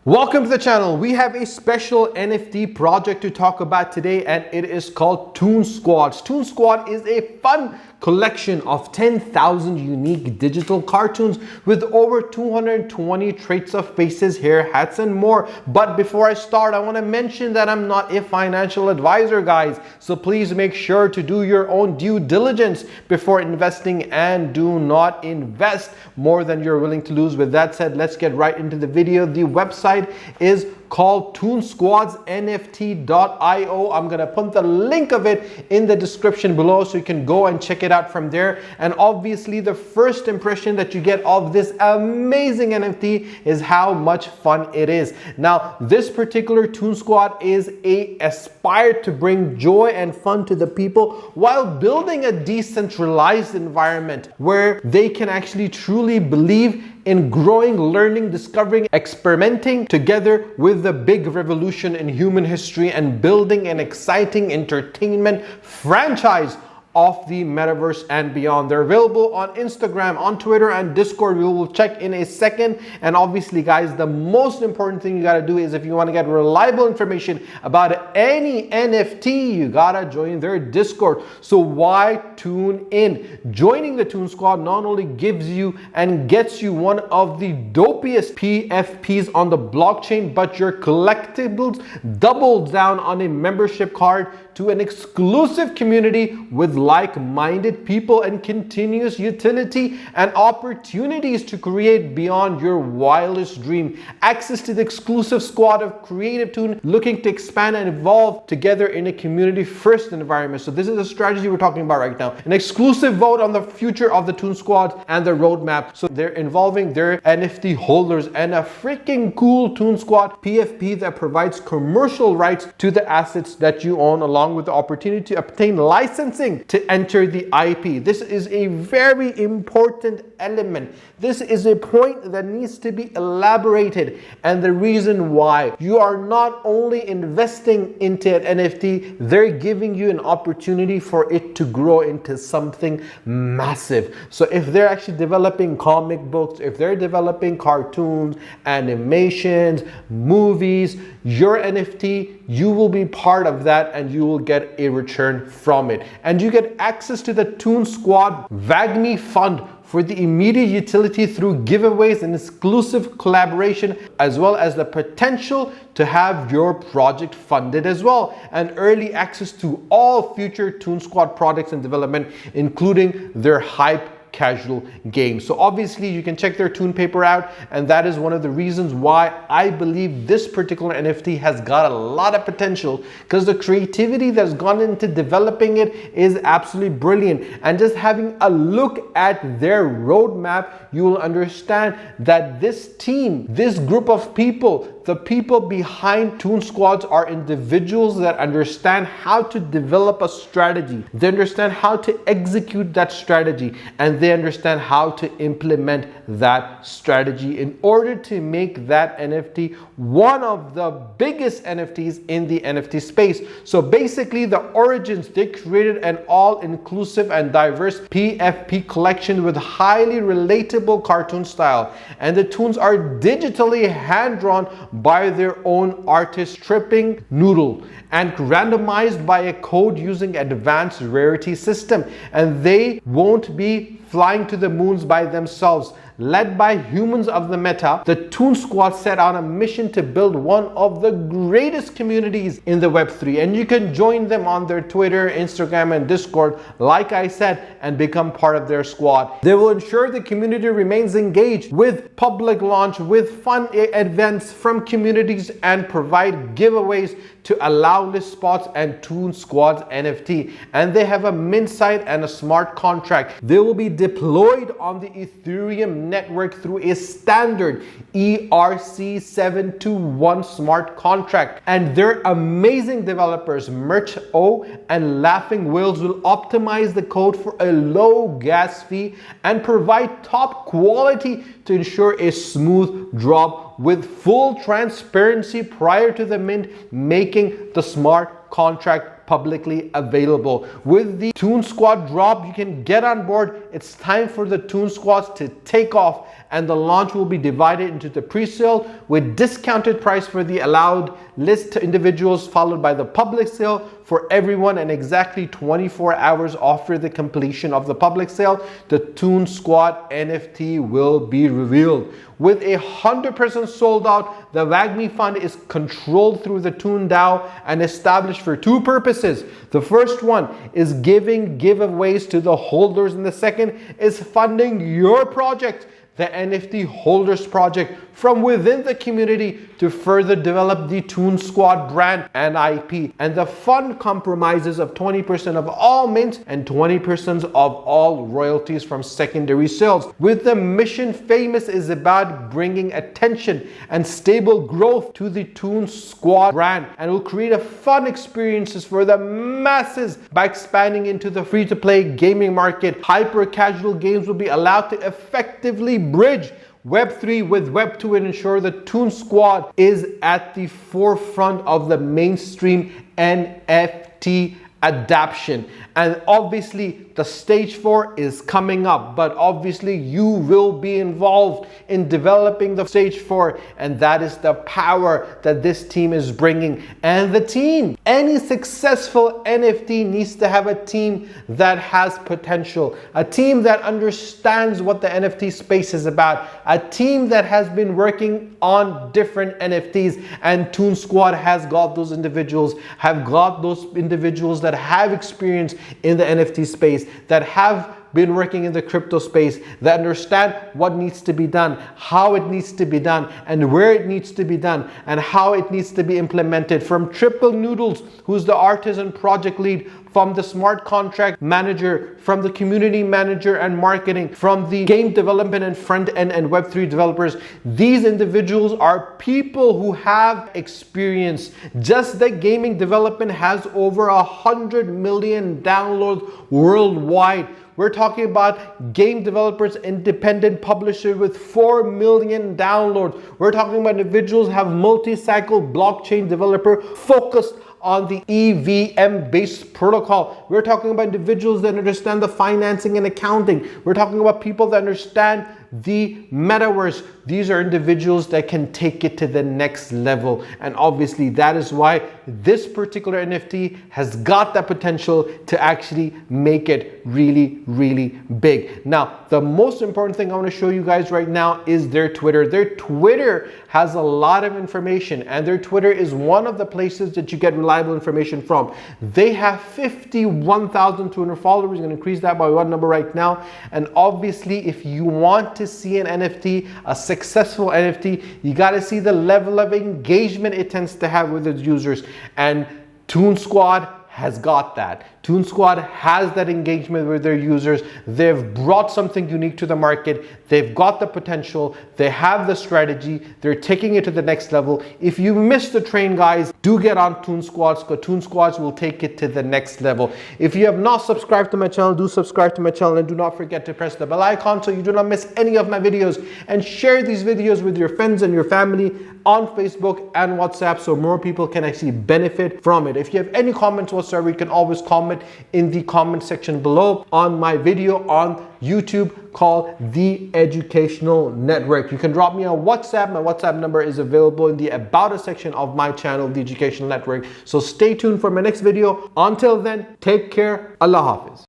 Welcome to the channel. We have a special NFT project to talk about today, and it is called Toon Squads. Toon Squad is a fun collection of 10,000 unique digital cartoons with over 220 traits of faces, hair, hats, and more. But before I start, I want to mention that I'm not a financial advisor, guys. So please make sure to do your own due diligence before investing and do not invest more than you're willing to lose. With that said, let's get right into the video. The website is called toonsquadsnft.io. I'm gonna put the link of it in the description below so you can go and check it out from there. And obviously the first impression that you get of this amazing NFT is how much fun it is. Now, this particular Toon Squad is aspired to bring joy and fun to the people while building a decentralized environment where they can actually truly believe in growing, learning, discovering, experimenting together with the big revolution in human history and building an exciting entertainment franchise of the metaverse and beyond. They're available on Instagram, on Twitter, and Discord. We will check in a second. And obviously, guys, the most important thing you gotta do is if you wanna get reliable information about any NFT, you gotta join their Discord. So why tune in? Joining the Toon Squad not only gives you and gets you one of the dopiest PFPs on the blockchain, but your collectibles double down on a membership card to an exclusive community with like-minded people and continuous utility and opportunities to create beyond your wildest dream. Access to the exclusive squad of creative Toon looking to expand and evolve together in a community-first environment. So this is a strategy we're talking about right now. An exclusive vote on the future of the Toon Squad and the roadmap. So they're involving their NFT holders and a freaking cool Toon Squad PFP that provides commercial rights to the assets that you own, along with the opportunity to obtain licensing to enter the IP. This is a very important element. This is a point that needs to be elaborated, and the reason why you are not only investing into an NFT, they're giving you an opportunity for it to grow into something massive. So if they're actually developing comic books, if they're developing cartoons, animations, movies, your NFT, you will be part of that and you will get a return from it. And you get access to the Toon Squad WAGMI fund for the immediate utility through giveaways and exclusive collaboration, as well as the potential to have your project funded as well, and early access to all future Toon Squad products and development, including their hype casual game. So obviously you can check their Toon paper out, and that is one of the reasons why I believe this particular NFT has got a lot of potential, because the creativity that's gone into developing it is absolutely brilliant. And just having a look at their roadmap, you will understand that this team, this group of people, the people behind Toon Squads are individuals that understand how to develop a strategy. They understand how to execute that strategy, and they understand how to implement that strategy in order to make that NFT one of the biggest NFTs in the NFT space. So basically, the origins, they created an all-inclusive and diverse PFP collection with highly relatable cartoon style, and the toons are digitally hand-drawn by their own artist Tripping Noodle and randomized by a code using advanced rarity system, and they won't be flying to the moons by themselves. Led by humans of the meta, the Toon Squad set on a mission to build one of the greatest communities in the Web3. And you can join them on their Twitter, Instagram, and Discord, like I said, and become part of their squad. They will ensure the community remains engaged with public launch, with fun events from communities, and provide giveaways to allow list spots and Toon Squad's NFT. And they have a mint site and a smart contract. They will be deployed on the Ethereum network through a standard ERC721 smart contract. And their amazing developers, Merch-O and Laughing Whales, will optimize the code for a low gas fee and provide top quality to ensure a smooth drop with full transparency prior to the mint, making the smart contract publicly available. With the Toon Squad drop, you can get on board. It's time for the Toon Squads to take off, and the launch will be divided into the pre-sale with discounted price for the allowed list to individuals, followed by the public sale for everyone, and exactly 24 hours after the completion of the public sale, the Toon Squad NFT will be revealed. With 100% sold out, the WAGMI fund is controlled through the Toon DAO and established for two purposes. The first one is giving giveaways to the holders, and the second is funding your project, the NFT Holders Project, from within the community to further develop the Toon Squad brand and IP. And the fund compromises of 20% of all mints and 20% of all royalties from secondary sales. With the mission, Famous is about bringing attention and stable growth to the Toon Squad brand, and will create a fun experiences for the masses by expanding into the free-to-play gaming market. Hyper casual games will be allowed to effectively bridge Web3 with Web2 and ensure the Toon Squad is at the forefront of the mainstream NFT adoption. And obviously the stage 4 is coming up, but obviously you will be involved in developing the stage 4, and that is the power that this team is bringing. And the team, any successful NFT needs to have a team that has potential, a team that understands what the NFT space is about, a team that has been working on different NFTs, and Toon Squad has got those individuals, that have experience in the NFT space, that have been working in the crypto space, that understand what needs to be done, how it needs to be done, and where it needs to be done, and how it needs to be implemented. From Triple Noodles, who's the artisan project lead, from the smart contract manager, from the community manager and marketing, from the game development and front end and Web3 developers. These individuals are people who have experience. Just that gaming development has over 100 million downloads worldwide. We're talking about game developers, independent publisher with 4 million downloads. We're talking about individuals who have multi-cycle blockchain developer focused on the EVM-based protocol. We're talking about individuals that understand the financing and accounting. We're talking about people that understand the metaverse. These are individuals that can take it to the next level. And obviously that is why this particular NFT has got that potential to actually make it really, really big. Now, the most important thing I want to show you guys right now is their Twitter. Their Twitter has a lot of information, and their Twitter is one of the places that you get reliable information from. They have 51,200 followers. We're going to increase that by one number right now. And obviously, if you want to see an NFT, a successful NFT, you got to see the level of engagement it tends to have with its users. And Toon Squad has got that. Toon Squad has that engagement with their users. They've brought something unique to the market. They've got the potential. They have the strategy. They're taking it to the next level. If you missed the train, guys, do get on Toon Squads, because Toon Squads will take it to the next level. If you have not subscribed to my channel, do subscribe to my channel, and do not forget to press the bell icon so you do not miss any of my videos, and share these videos with your friends and your family on Facebook and WhatsApp so more people can actually benefit from it. If you have any comments whatsoever, you can always comment in the comment section below on my video on YouTube called The Educational Network. You can drop me on WhatsApp. My WhatsApp number is available in the About Us section of my channel, The Educational Network. So stay tuned for my next video. Until then, take care. Allah Hafiz.